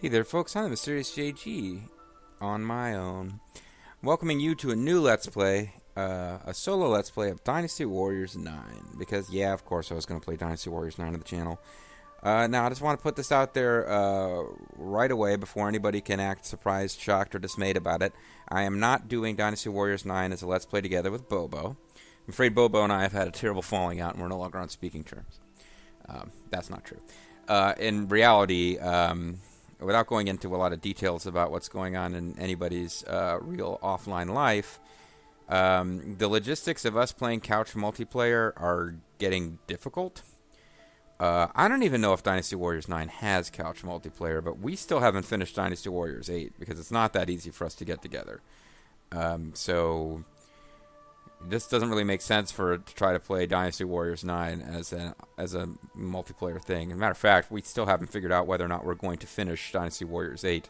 Hey there folks, I'm the Mysterious JG on my own. Welcoming you to a new Let's Play, a solo Let's Play of Dynasty Warriors 9. Because, yeah, of course I was going to play Dynasty Warriors 9 on the channel. Now, I just want to put this out there right away before anybody can act surprised, shocked, or dismayed about it. I am not doing Dynasty Warriors 9 as a Let's Play together with Bobo. I'm afraid Bobo and I have had a terrible falling out and we're no longer on speaking terms. That's not true. In reality, without going into a lot of details about what's going on in anybody's real offline life, the logistics of us playing couch multiplayer are getting difficult. I don't even know if Dynasty Warriors 9 has couch multiplayer, but we still haven't finished Dynasty Warriors 8 because it's not that easy for us to get together. So this doesn't really make sense to try to play Dynasty Warriors 9 as a multiplayer thing. As a matter of fact, we still haven't figured out whether or not we're going to finish Dynasty Warriors 8.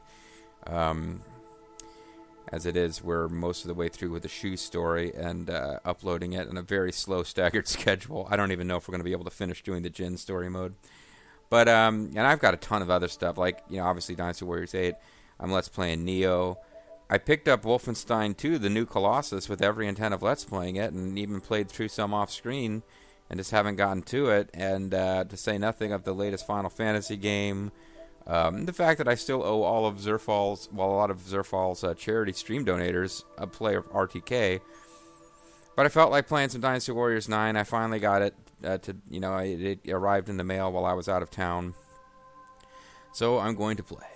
As it is, we're most of the way through with the shoe story and uploading it in a very slow, staggered schedule. I don't even know if we're going to be able to finish doing the Jin story mode. But, and I've got a ton of other stuff, like, you know, obviously Dynasty Warriors 8. I'm Let's Playing Neo. I picked up Wolfenstein 2, the new Colossus, with every intent of Let's Playing it, and even played through some off-screen, and just haven't gotten to it. And to say nothing of the latest Final Fantasy game, the fact that I still owe all of Zerfall's, well, a lot of Zerfall's charity stream donators a play of RTK. But I felt like playing some Dynasty Warriors 9. I finally got it it arrived in the mail while I was out of town. So I'm going to play,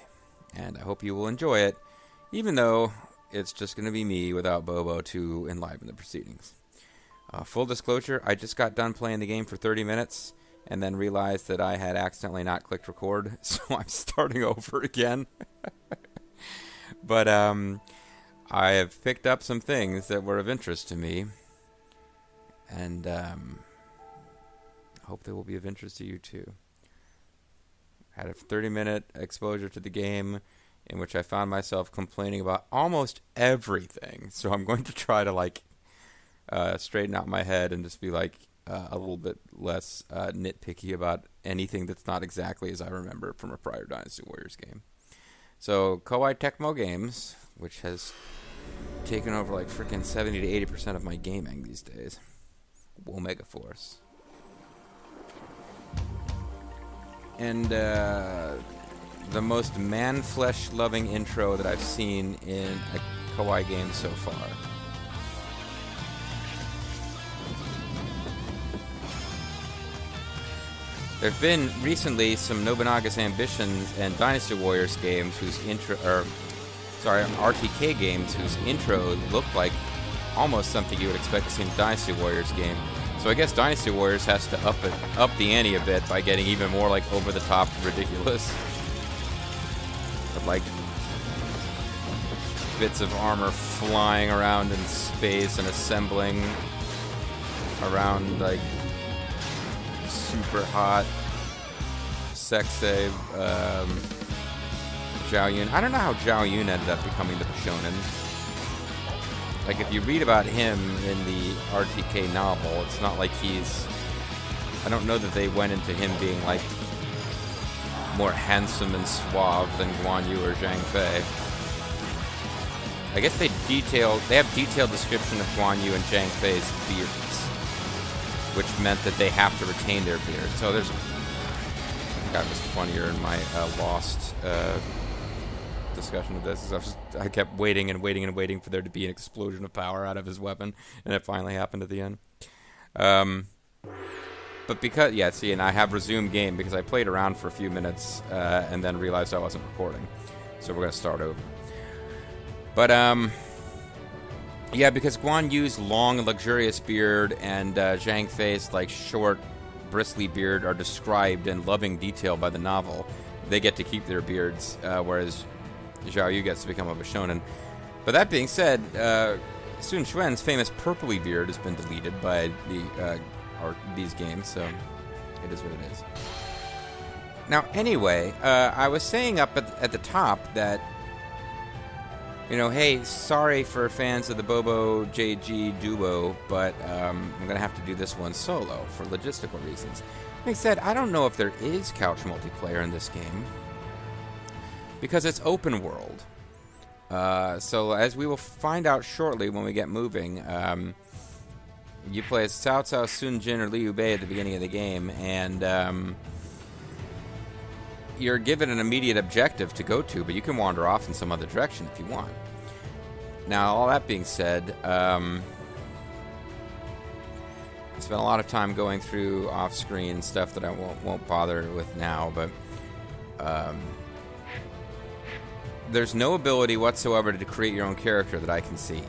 and I hope you will enjoy it. Even though it's just going to be me without Bobo to enliven the proceedings. Full disclosure, I just got done playing the game for 30 minutes and then realized that I had accidentally not clicked record, so I'm starting over again. But I have picked up some things that were of interest to me, and I hope they will be of interest to you too. Had a 30-minute exposure to the game, in which I found myself complaining about almost everything. So I'm going to try to straighten out my head and just be a little bit less nitpicky about anything that's not exactly as I remember from a prior Dynasty Warriors game. So Koei Tecmo Games, which has taken over like freaking 70 to 80% of my gaming these days. Omega Force. And the most man-flesh loving intro that I've seen in a Koei game so far. There have been recently some Nobunaga's Ambitions and Dynasty Warriors games whose RTK games whose intro look like almost something you would expect to see in a Dynasty Warriors game. So I guess Dynasty Warriors has to up the ante a bit by getting even more like over the top ridiculous. Like bits of armor flying around in space and assembling around like super hot sexy Zhao Yun. I don't know how Zhao Yun ended up becoming the Shonen. Like if you read about him in the RTK novel, it's not like I don't know that they went into him being like more handsome and suave than Guan Yu or Zhang Fei. I guess they have detailed description of Guan Yu and Zhang Fei's beards, which meant that they have to retain their beard. So I think that was funnier in my Lost discussion of this. I kept waiting and waiting and waiting for there to be an explosion of power out of his weapon, and it finally happened at the end. But because, and I have resumed game because I played around for a few minutes and then realized I wasn't recording. So we're going to start over. But, because Guan Yu's long, luxurious beard and Zhang Fei's, short, bristly beard are described in loving detail by the novel. They get to keep their beards, whereas Zhao Yu gets to become a shonen. But that being said, Sun Xuan's famous purpley beard has been deleted by these games, so it is what it is. Now, anyway, I was saying up at the top that, hey, sorry for fans of the Bobo JG duo, but I'm going to have to do this one solo for logistical reasons. Like I said, I don't know if there is couch multiplayer in this game. because it's open world. So as we will find out shortly when we get moving, you play as Cao Cao, Sun Jin, or Liu Bei at the beginning of the game, and you're given an immediate objective to go to, but you can wander off in some other direction if you want. Now, all that being said, I spent a lot of time going through off-screen stuff that I won't bother with now, but there's no ability whatsoever to create your own character that I can see.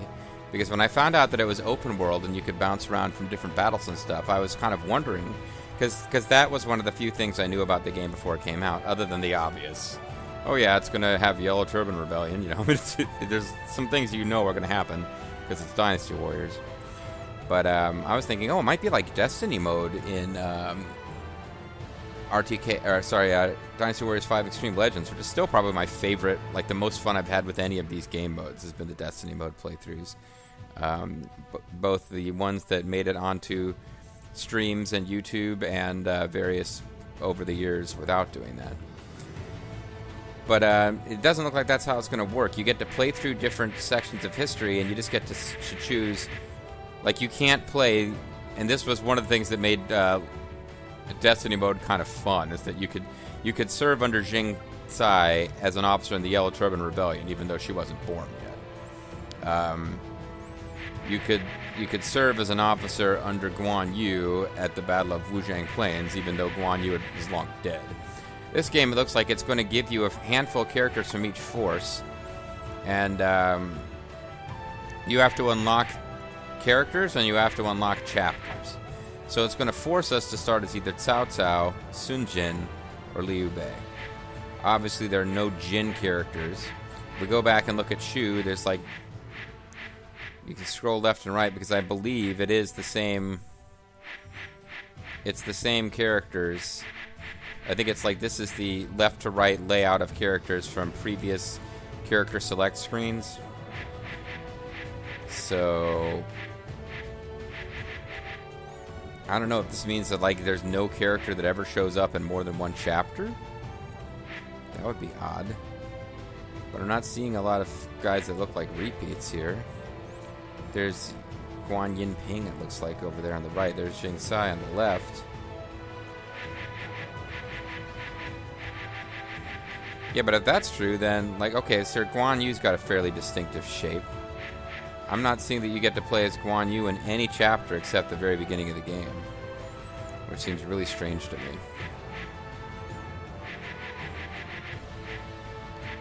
Because when I found out that it was open world and you could bounce around from different battles and stuff, I was kind of wondering, because that was one of the few things I knew about the game before it came out, other than the obvious. Oh yeah, it's going to have Yellow Turban Rebellion, you know. There's some things you know are going to happen, because it's Dynasty Warriors. But I was thinking, oh, it might be like Destiny mode in Dynasty Warriors 5 Extreme Legends, which is still probably my favorite, like the most fun I've had with any of these game modes has been the Destiny mode playthroughs. Both the ones that made it onto streams and YouTube and various over the years without doing that. But it doesn't look like that's how it's going to work. You get to play through different sections of history, and you just get to choose. Like, you can't play, and this was one of the things that made Destiny mode kind of fun, is that you could serve under Jing Tsai as an officer in the Yellow Turban Rebellion, even though she wasn't born yet. You could serve as an officer under Guan Yu at the Battle of Wujiang Plains, even though Guan Yu is long dead. This game, it looks like it's going to give you a handful of characters from each force, and you have to unlock characters and you have to unlock chapters. So it's going to force us to start as either Cao Cao, Sun Jin, or Liu Bei. Obviously, there are no Jin characters. If we go back and look at Shu, there's like... You can scroll left and right because I believe it is the same... It's the same characters. I think it's like this is the left to right layout of characters from previous character select screens. So... I don't know if this means that, like, there's no character that ever shows up in more than one chapter. That would be odd. But I'm not seeing a lot of guys that look like repeats here. There's Guan Yinping, it looks like, over there on the right. There's Jing Tsai on the left. Yeah, but if that's true, then, like, okay, Sir Guan Yu's got a fairly distinctive shape. I'm not seeing that you get to play as Guan Yu in any chapter except the very beginning of the game, which seems really strange to me.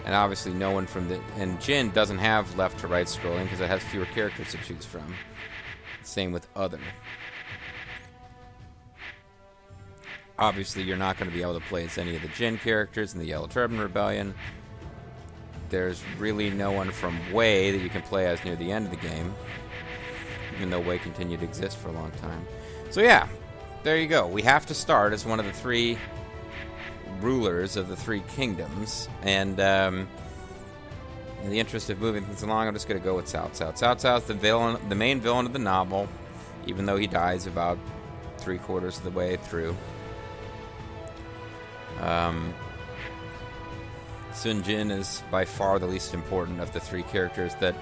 And obviously no one from the... And Jin doesn't have left to right scrolling because it has fewer characters to choose from. Same with other. Obviously you're not going to be able to play as any of the Jin characters in the Yellow Turban Rebellion. There's really no one from Wei that you can play as near the end of the game, even though Wei continued to exist for a long time. So yeah, there you go. We have to start as one of the three rulers of the three kingdoms, and in the interest of moving things along, I'm just going to go with Cao Cao. Cao Cao is the main villain of the novel, even though he dies about 3/4 of the way through. Sun Jin is by far the least important of the three characters that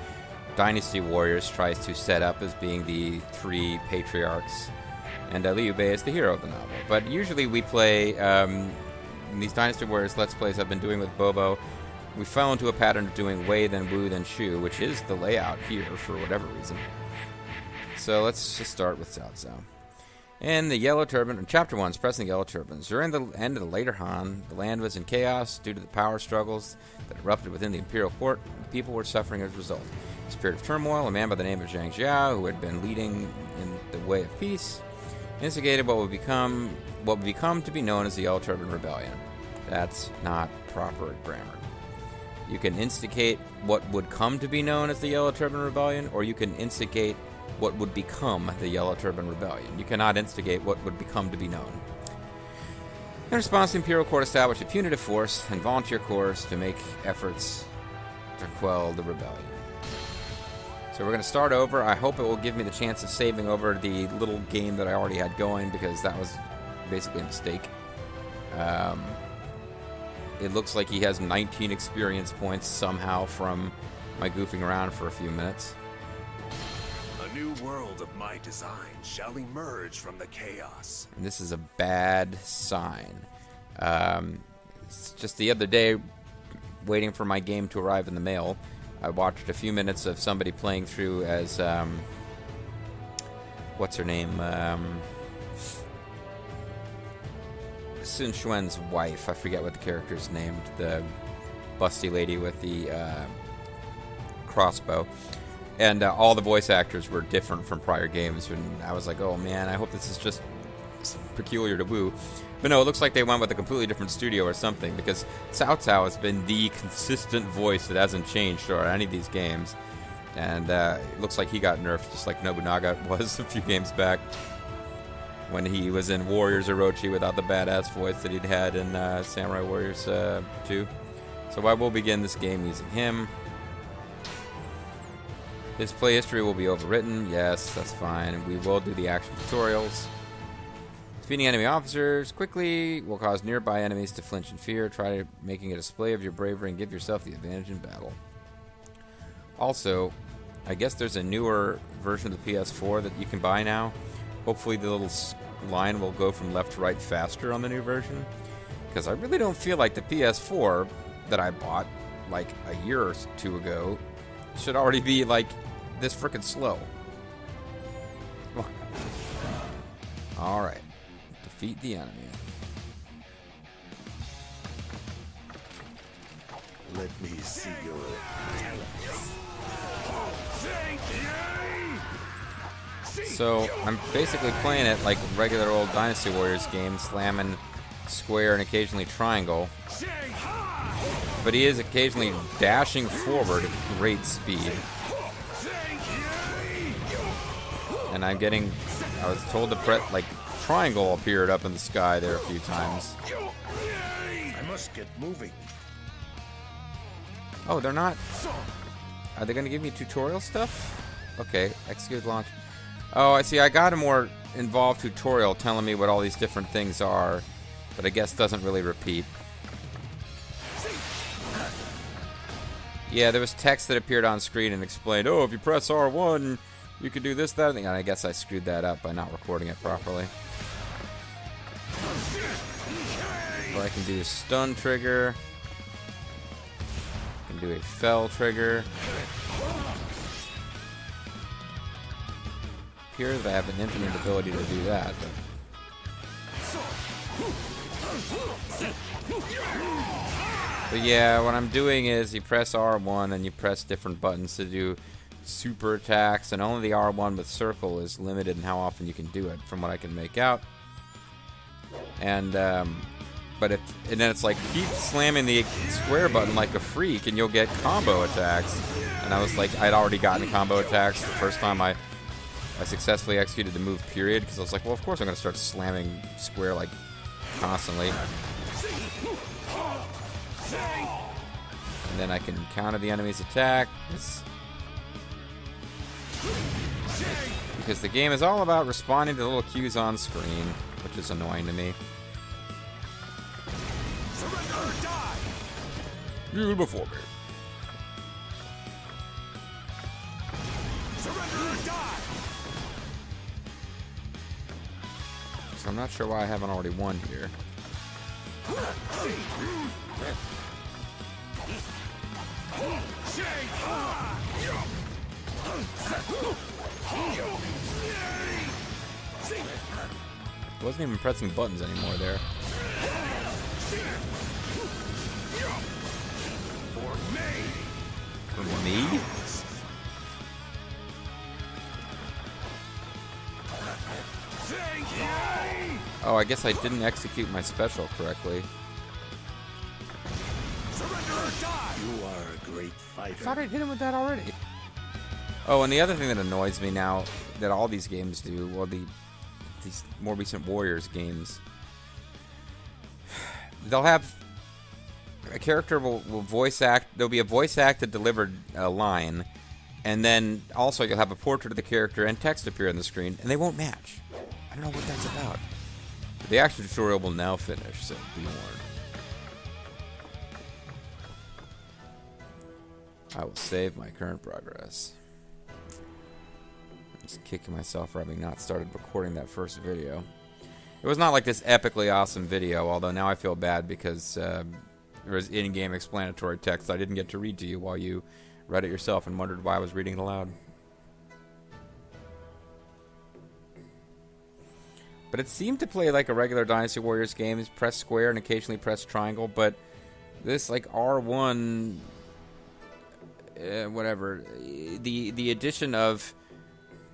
Dynasty Warriors tries to set up as being the three patriarchs, and Liu Bei is the hero of the novel. But usually we play, in these Dynasty Warriors Let's Plays I've been doing with Bobo, we fell into a pattern of doing Wei, then Wu, then Shu, which is the layout here for whatever reason. So let's just start with Cao Cao. In the Yellow Turban, Chapter 1, Suppressing Yellow Turbans. During the end of the later Han, the land was in chaos due to the power struggles that erupted within the Imperial Court, and the people were suffering as a result. In a spirit of turmoil, a man by the name of Zhang Jiao, who had been leading in the way of peace, instigated what would become to be known as the Yellow Turban Rebellion. That's not proper grammar. You can instigate what would come to be known as the Yellow Turban Rebellion, or you can instigate what would become the Yellow Turban Rebellion. You cannot instigate what would become to be known. In response, the Imperial Court established a punitive force and volunteer corps to make efforts to quell the rebellion. So we're going to start over. I hope it will give me the chance of saving over the little game that I already had going, because that was basically a mistake. It looks like he has 19 experience points somehow from my goofing around for a few minutes. A new world of my design shall emerge from the chaos. And this is a bad sign. It's just the other day, waiting for my game to arrive in the mail, I watched a few minutes of somebody playing through as, what's her name? Sun Xuan's wife. I forget what the character's named. The busty lady with the crossbow. And all the voice actors were different from prior games. And I was like, oh man, I hope this is just peculiar to Wu. But no, it looks like they went with a completely different studio or something, because Cao Cao has been the consistent voice that hasn't changed throughout any of these games. And it looks like he got nerfed just like Nobunaga was a few games back when he was in Warriors Orochi without the badass voice that he'd had in Samurai Warriors 2. So I will begin this game using him. His play history will be overwritten. Yes, that's fine. We will do the action tutorials. Defeating enemy officers quickly will cause nearby enemies to flinch in fear. Try making a display of your bravery and give yourself the advantage in battle. Also, I guess there's a newer version of the PS4 that you can buy now. Hopefully the little line will go from left to right faster on the new version. Because I really don't feel like the PS4 that I bought like a year or two ago should already be like this frickin' slow. Alright. Defeat the enemy. Let me see your So, I'm basically playing it like regular old Dynasty Warriors game, slamming square and occasionally triangle. But he is occasionally dashing forward at great speed. And I was told to press, like, triangle appeared up in the sky there a few times. I must get moving. Oh, they're not... Are they going to give me tutorial stuff? Okay, execute launch. Oh, I see. I got a more involved tutorial telling me what all these different things are, but I guess doesn't really repeat. Yeah, there was text that appeared on screen and explained, oh, if you press R1, you can do this, that, and I guess I screwed that up by not recording it properly. Or I can do a stun trigger. I can do a fell trigger. Appears that I have an infinite ability to do that. But yeah, what I'm doing is you press R1 and you press different buttons to do super attacks, and only the R1 with circle is limited in how often you can do it, from what I can make out. And then it's like, keep slamming the square button like a freak and you'll get combo attacks. And I was like, I'd already gotten combo attacks the first time I successfully executed the move period, because I was like, well, of course I'm going to start slamming square like constantly. And then I can counter the enemy's attack. Because the game is all about responding to the little cues on screen, which is annoying to me. Surrender or die. You before me. Surrender or die. So I'm not sure why I haven't already won here. I wasn't even pressing buttons anymore there. For me? Oh, I guess I didn't execute my special correctly. Surrender or die. You are a great fighter. I thought I'd hit him with that already. Oh, and the other thing that annoys me now that all these games do, well, these more recent Warriors games, they'll have a character will voice act. There'll be a voice acted delivered line, and then also you'll have a portrait of the character and text appear on the screen, and they won't match. I don't know what that's about. The action tutorial will now finish, so be warned. I will save my current progress. I'm just kicking myself for having not started recording that first video. It was not like this epically awesome video, although now I feel bad because there was in-game explanatory text I didn't get to read to you while you read it yourself and wondered why I was reading it aloud. But it seemed to play like a regular Dynasty Warriors game. Is press square and occasionally press triangle, but this like R1 whatever, the addition of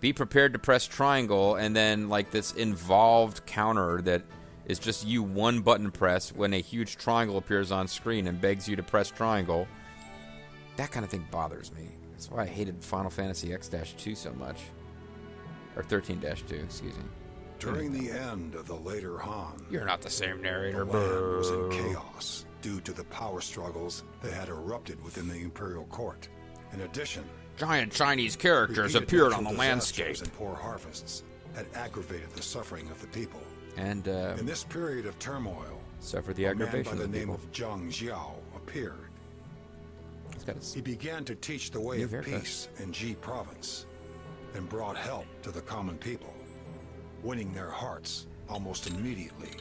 be prepared to press triangle and then like this involved counter that is just you one button press when a huge triangle appears on screen and begs you to press triangle. That kind of thing bothers me. That's why I hated Final Fantasy X-2 so much. Or 13-2, excuse me. During the end of the later Han, You're not the same narrator, the land was in bro. chaos due to the power struggles that had erupted within the Imperial Court. In addition, Giant Chinese characters repeated appeared on the natural landscape. disasters and poor harvests had aggravated the suffering of the people. And In this period of turmoil, suffered the a man aggravation by the of the name people. of Zhang Xiao appeared. He's got his He began to teach the way New of haircut. peace in Ji province and brought help to the common people, winning their hearts almost immediately.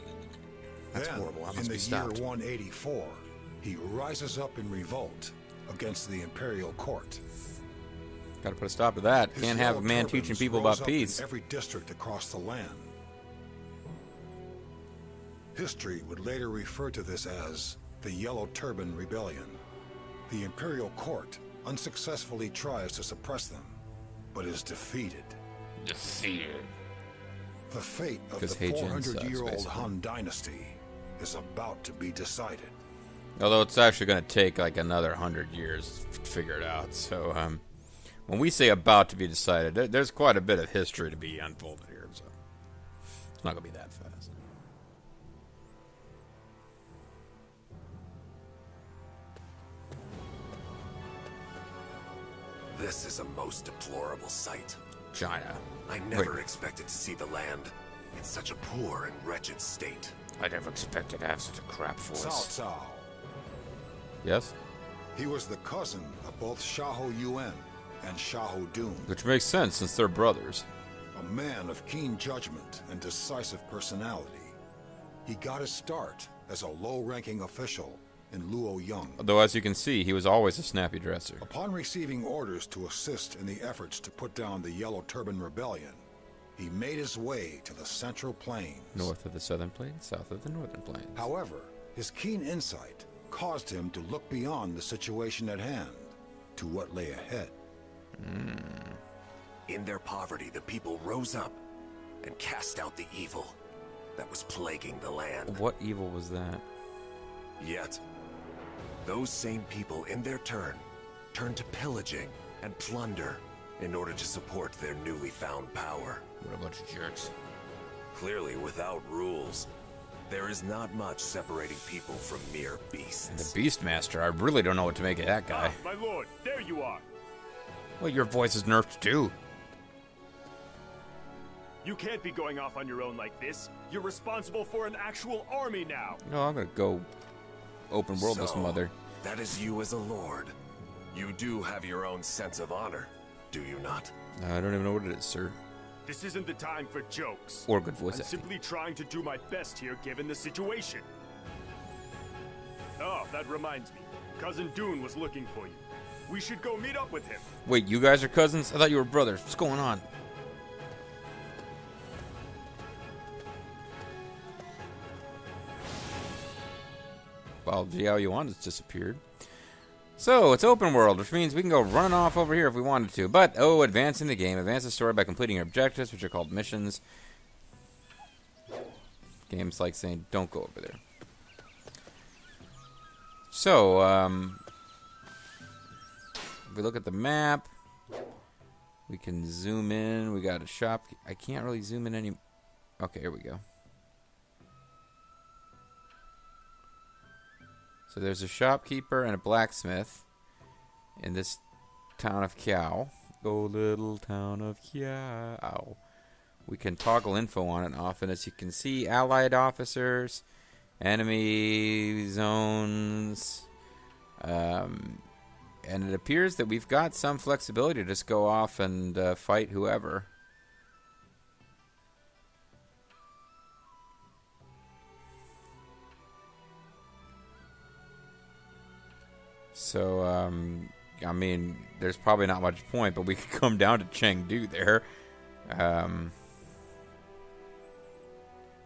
That's Then, horrible. That in must the be stopped. year 184, he rises up in revolt against the Imperial Court. Got to put a stop to that. His Can't have a yellow man turbans teaching people rose about up in peace. every district across the land. History would later refer to this as the Yellow Turban Rebellion. The Imperial Court unsuccessfully tries to suppress them, but is defeated. Defeated. The fate of the Because Heijin sucks, 400-year-old basically. Han dynasty is about to be decided. Although it's actually going to take like another 100 years to figure it out. So when we say about to be decided, there's quite a bit of history to be unfolded here. So it's not going to be that fast. This is a most deplorable sight. China. I never expected to see the land in such a poor and wretched state. I never expected to have such a crap Cao force. Cao. Yes? He was the cousin of both Xiahou Yuan and Xiahou Dun, Which makes sense since they're brothers. a man of keen judgment and decisive personality. He got his start as a low-ranking official in Luoyang. Although, as you can see, he was always a snappy dresser. Upon receiving orders to assist in the efforts to put down the Yellow Turban Rebellion, he made his way to the Central Plains. North of the Southern Plains, south of the Northern Plains. However, his keen insight caused him to look beyond the situation at hand to what lay ahead. In their poverty, the people rose up and cast out the evil that was plaguing the land. What evil was that? Yet, those same people, in their turn, turned to pillaging and plunder in order to support their newly found power. What a bunch of jerks. Clearly, without rules, there is not much separating people from mere beasts. The Beastmaster, I really don't know what to make of that guy. My lord, there you are. Well, your voice is nerfed too. You can't be going off on your own like this. You're responsible for an actual army now. No, I'm gonna go open world this So, mother. that is you as a lord. You do have your own sense of honor, do you not? I don't even know what it is, sir. This isn't the time for jokes. Or good voice I'm acting. simply trying to do my best here given the situation. Oh, that reminds me. Cousin Dune was looking for you. We should go meet up with him. Wait, you guys are cousins? I thought you were brothers. What's going on? Well, Jiao Yuan has disappeared. So, it's open world, which means we can go running off over here if we wanted to. But, advancing the game. Advance the story by completing your objectives, which are called missions. Game's like saying, don't go over there. So, if we look at the map, we can zoom in. We got a shop. I can't really zoom in any... Okay, here we go. So there's a shopkeeper and a blacksmith in this town of Kiao. Oh, little town of Kiao. We can toggle info on it often. As you can see, allied officers, enemy zones, And it appears that we've got some flexibility to just go off and fight whoever. So, I mean, there's probably not much point, but we could come down to Chengdu there.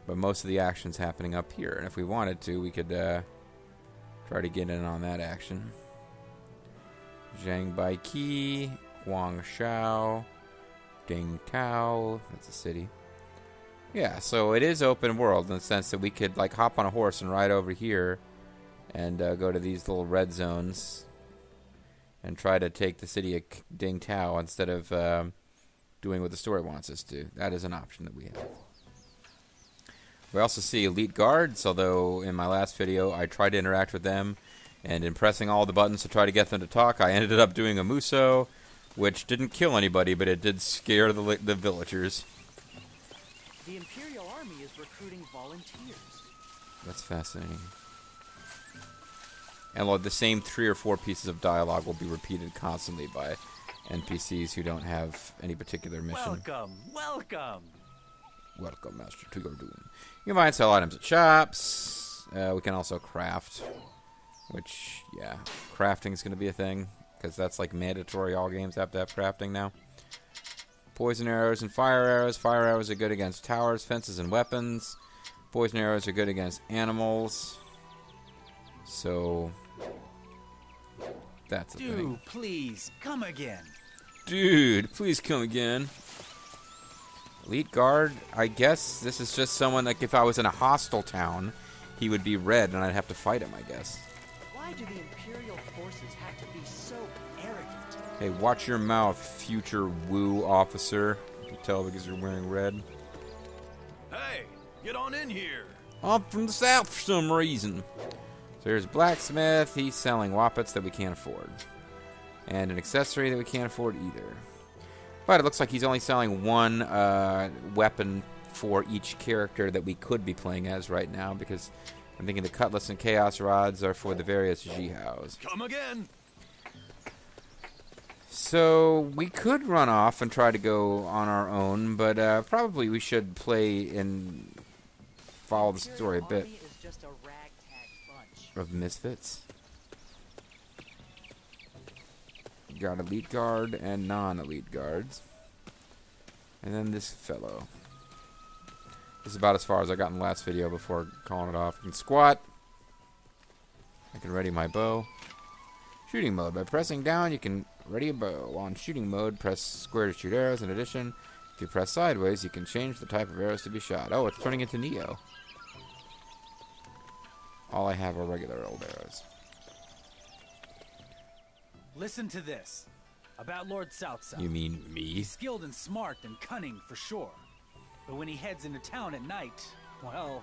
But most of the action's happening up here. And if we wanted to, we could try to get in on that action. Zhang Baiqi, Guangzhou, Dingtao. That's a city. Yeah, so it is open world in the sense that we could like hop on a horse and ride over here and go to these little red zones and try to take the city of Dingtao instead of doing what the story wants us to. That is an option that we have. We also see elite guards, although in my last video I tried to interact with them, and in pressing all the buttons to try to get them to talk, I ended up doing a Muso, which didn't kill anybody, but it did scare the villagers. The Imperial Army is recruiting volunteers. That's fascinating. And the same 3 or 4 pieces of dialogue will be repeated constantly by NPCs who don't have any particular mission. Welcome, welcome. Welcome, Master, to your doom. You can buy and sell items at shops. We can also craft, which, yeah, crafting is going to be a thing, because that's like mandatory. All games have to have crafting now. Poison arrows and fire arrows. Fire arrows are good against towers, fences, and weapons. Poison arrows are good against animals. So, that's a thing. Dude, please, come again. Dude, please come again. Elite guard, I guess this is just someone, like if I was in a hostile town, he would be red and I'd have to fight him, I guess. Why do the Imperial forces have to be so arrogant? Hey, watch your mouth, future Wu officer. You can tell because you're wearing red. Hey, get on in here. I'm from the south for some reason. So here's a blacksmith. He's selling wappets that we can't afford. And an accessory that we can't afford either. But it looks like he's only selling one weapon for each character that we could be playing as right now, because I'm thinking the cutlass and chaos rods are for the various Jihaos. Come again. So we could run off and try to go on our own, but probably we should play and follow the story a bit of misfits. Got elite guard and non-elite guards. And then this fellow. This is about as far as I got in the last video before calling it off. I can squat. I can ready my bow. Shooting mode. By pressing down, you can ready a bow. On shooting mode, press square to shoot arrows. In addition, if you press sideways, you can change the type of arrows to be shot. Oh, it's turning into Neo. All I have are regular old arrows. Listen to this. About Lord Cao. You mean me? He's skilled and smart and cunning for sure. But when he heads into town at night, well...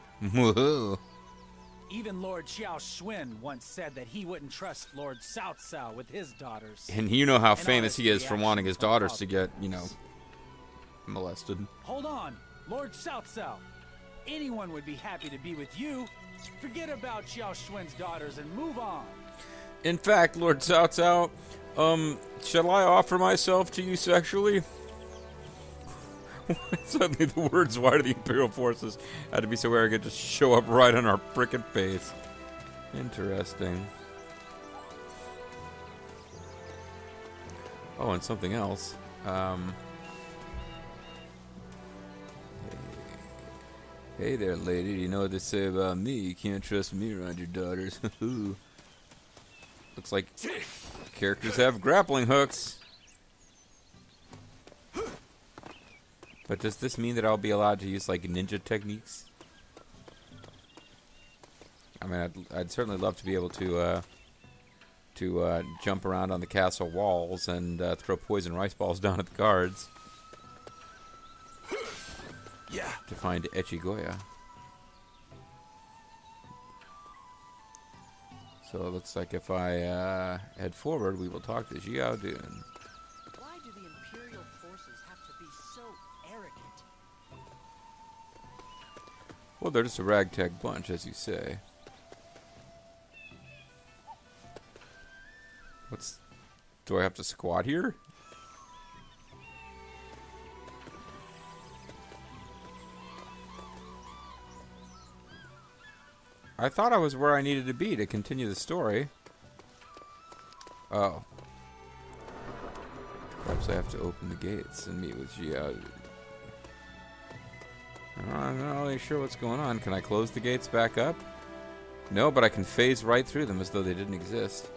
Even Lord Xiao Xuan once said that he wouldn't trust Lord Cao with his daughters. And you know how famous he is for wanting his daughters to get, you know, molested. Hold on, Lord Cao. Anyone would be happy to be with you. Forget about Xiao Xuan's daughters and move on. In fact, Lord Cao, shall I offer myself to you sexually? Suddenly the words, why do the Imperial forces had to be so arrogant, just show up right on our frickin' face. Interesting. Oh, and something else. Hey there, lady. You know what they say about me? You can't trust me around your daughters. Looks like characters have grappling hooks. But does this mean that I'll be allowed to use, like, ninja techniques? I mean, I'd certainly love to be able to jump around on the castle walls and throw poison rice balls down at the guards. Yeah. To find Echigoya. So it looks like if I head forward, we will talk to Xiao Dun. Why do the Imperial forces have to be so arrogant? Well, they're just a ragtag bunch, as you say. Do I have to squat here? I thought I was where I needed to be to continue the story. Oh. Perhaps I have to open the gates and meet with Xiao. I'm not really sure what's going on. Can I close the gates back up? No, but I can phase right through them as though they didn't exist.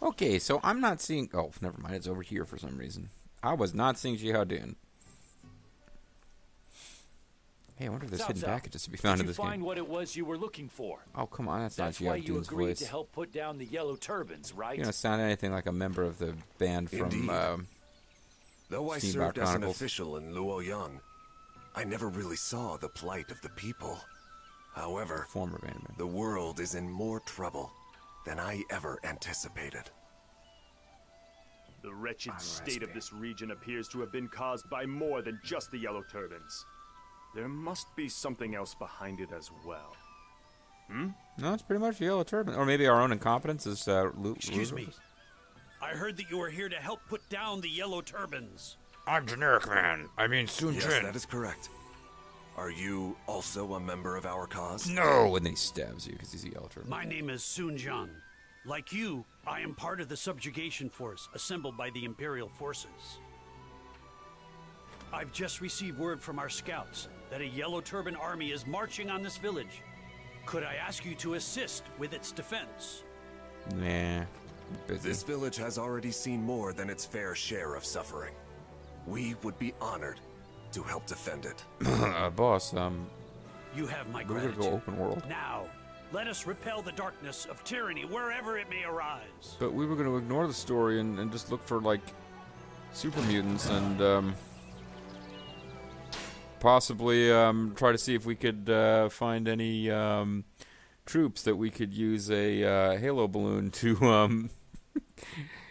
Okay, so I'm not seeing... Oh, never mind. It's over here for some reason. I was not seeing Jihaodun. Hey, I wonder if there's hidden packages to be found in this game. Did you find what it was you were looking for? Oh, come on. That's not Jihaodun's voice. That's why you agreed to help put down the Yellow Turbans, right? You don't sound anything like a member of the band from Though I served as an official in Luoyang, I never really saw the plight of the people. However, the world is in more trouble than I ever anticipated. The wretched state of this region appears to have been caused by more than just the Yellow Turbans. There must be something else behind it as well. No, it's pretty much the Yellow Turban. Or maybe our own incompetence is... Excuse me. I heard that you were here to help put down the Yellow Turbans. I'm Generic Man. I mean Sun Jin. Yes, that is correct. Are you also a member of our cause? No! And then he stabs you because he's a Yellow Turban. My name is Sun Jian. Like you, I am part of the subjugation force assembled by the Imperial forces. I've just received word from our scouts that a Yellow Turban army is marching on this village. Could I ask you to assist with its defense? Nah. This village has already seen more than its fair share of suffering. We would be honored to help defend it. Boss, you have my we're gonna gratitude. go open world. Now, let us repel the darkness of tyranny wherever it may arise. But we were gonna ignore the story and just look for, like, super mutants and, possibly, try to see if we could, find any, troops that we could use a, Halo balloon to,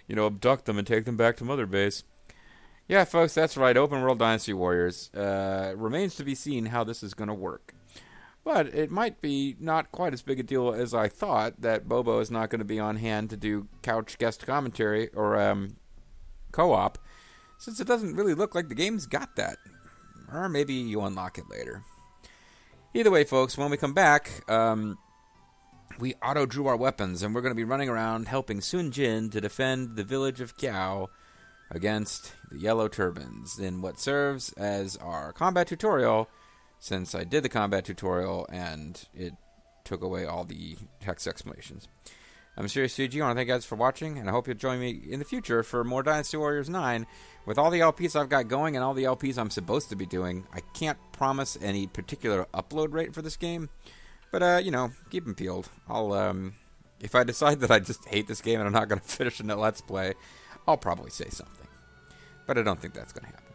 you know, abduct them and take them back to Mother Base. Yeah, folks, that's right. Open World Dynasty Warriors. Remains to be seen how this is going to work. But it might be not quite as big a deal as I thought that Bobo is not going to be on hand to do couch guest commentary or co-op, since it doesn't really look like the game's got that. Or maybe you unlock it later. Either way, folks, when we come back, we auto-drew our weapons, and we're going to be running around helping Sun Jin to defend the village of Kiao against the Yellow Turbans in what serves as our combat tutorial, since I did the combat tutorial and it took away all the text explanations. I'm Serious CG. I want to thank you guys for watching, and I hope you'll join me in the future for more Dynasty Warriors 9. With all the LPs I've got going and all the LPs I'm supposed to be doing, I can't promise any particular upload rate for this game, but, you know, keep them peeled. I'll, if I decide that I just hate this game and I'm not going to finish it in a Let's Play, I'll probably say something. But I don't think that's going to happen.